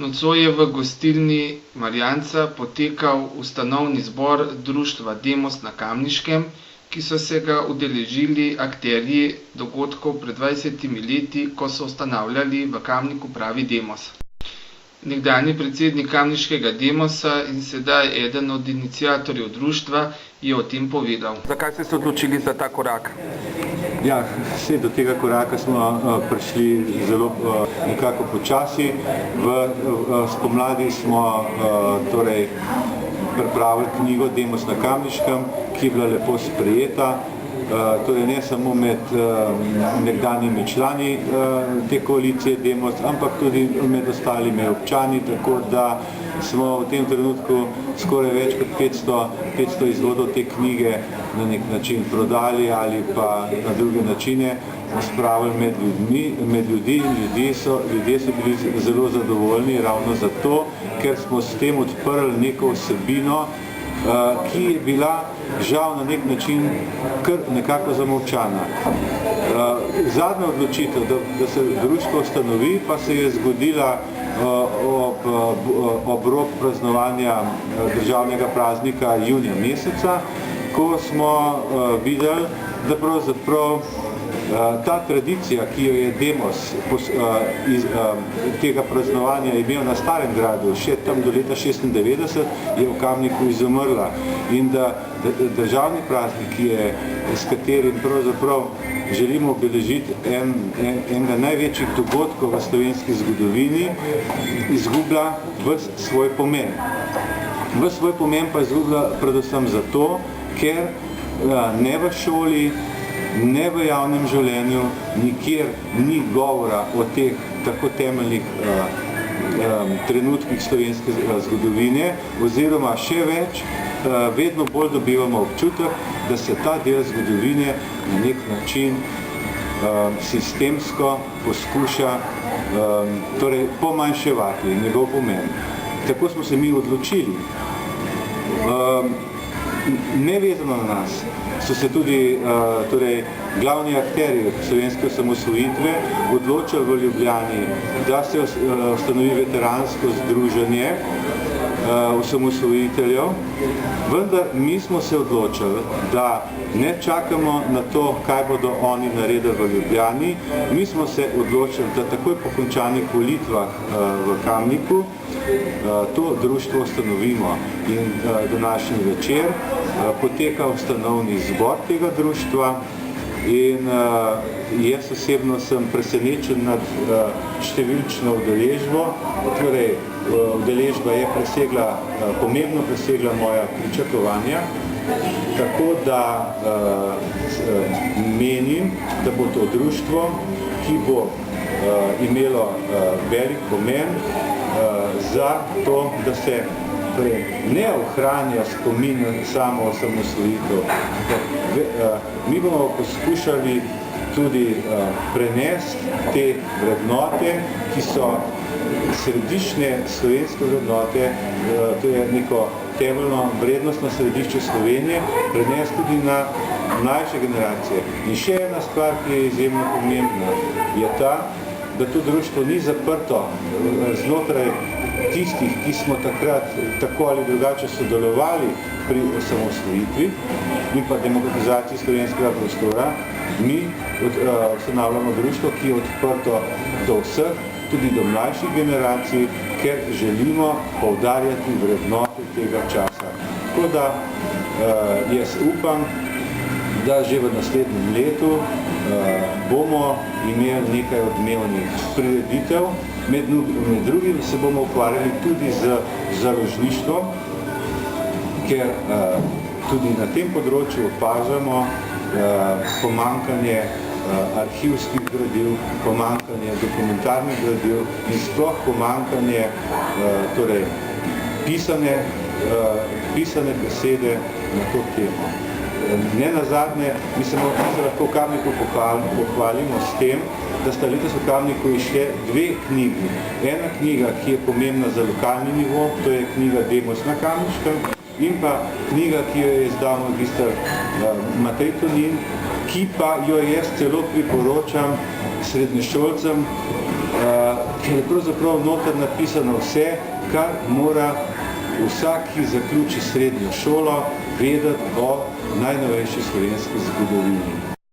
Nocoj je v gostilni Marjanca potekal ustanovni zbor društva Demos na Kamniškem, ki so se ga udeležili akterji dogodkov pred 20 leti, ko so ustanavljali v Kamniku pravi Demos. Nekdanji predsednik kamniškega Demosa in sedaj eden od iniciatorjev društva je o tem povedal. Zakaj ste se odločili za ta korak? Ja, vse do tega koraka smo prišli zelo nekako počasi. Spomladi smo pripravili knjigo Demos na Kamniškem, ki je bila lepo sprejeta. Torej ne samo med nekdanjimi člani te koalicije Demos, ampak tudi med ostalimi občani, tako da smo v tem trenutku skoraj več kot 500 izvodov te knjige na nek način prodali ali pa na druge načine spravili med ljudi. Ljudje so bili zelo zadovoljni ravno zato, ker smo s tem odprli neko vsebino, ki je bila žal na nek način kar nekako zamolčana. Zadnja odločitev, da se društvo ustanovi, pa se je zgodila ob rok praznovanja državnega praznika junija meseca, ko smo videli, da pravzaprav ta tradicija, ki jo je Demos iz tega praznovanja imel na Starem gradu še tam do leta 96, je v Kamniku izumrla. In da državni praznik, s katerim pravzaprav želimo obeležiti enega največjih dogodkov v slovenski zgodovini, izgublja svoj pomen. Svoj pomen pa izgublja predvsem zato, ker ne v šoli, ne v javnem življenju, nikjer ni govora o teh tako temeljnih trenutkih slovenske zgodovine, oziroma še več, vedno bolj dobivamo občutek, da se ta del zgodovine na nek način sistemsko poskuša pomanjševati njegov pomen. Tako smo se mi odločili. Nevezano na nas so se tudi glavni akterji slovenske osamosvojitve odločili v Ljubljani, da se ustanovi veteransko združenje osamosvojiteljev, vendar mi smo se odločili, da ne čakamo na to, kaj bodo oni naredili v Ljubljani. Mi smo se odločili, da takoj po končanih volitvah v Kamniku to društvo ustanovimo. In današnji večer poteka ustanovni zbor tega društva in jaz osebno sem presenečen nad številčno udeležbo. Torej, udeležba je pomembno presegla moja pričakovanja, tako da menim, da bo to društvo, ki bo imelo velik pomen za to, da se ne ohranja spomin na samo osamosvojitev. Mi bomo poskušali tudi prenesti te vrednote, ki so središčne slovenske vrednote, to je neko temeljno vrednostno središče Slovenije, prenesti tudi na mlajše generacije. In še ena stvar, ki je izjemno pomembna, je ta, da to društvo ni zaprto znotraj tistih, ki smo takrat tako ali drugače sodelovali pri osamosvojitvi in pa demokratizaciji slovenskega prostora. Mi ustanavljamo društvo, ki je odprto do vseh, tudi do mlajših generacij, ker želimo poudarjati vrednote tega časa. Tako da jaz upam, da že v naslednjem letu bomo imeli nekaj odmevnih prireditev. Med drugim se bomo ukvarjali tudi z založništvom, ker tudi na tem področju opažamo pomanjkanje arhivskih gradiv, pomanjkanje dokumentarnih gradiv in sploh pomanjkanje pisane besede na to temo. Ne nazadnje, mi se lahko v Kamniku pohvalimo s tem, da sta letos v Kamniku izšle dve knjigi. Ena knjiga, ki je pomembna za lokalni nivo, to je knjiga Demos na Kamniškem, in pa knjiga, ki jo je izdal magister Matej Tonin, ki pa jo jaz celo priporočam srednješolcem, ker je pravzaprav noter napisano vse, kar mora vsak, ki zaključi srednjo šolo, vedeti o najnovejši slovenski zgodovini.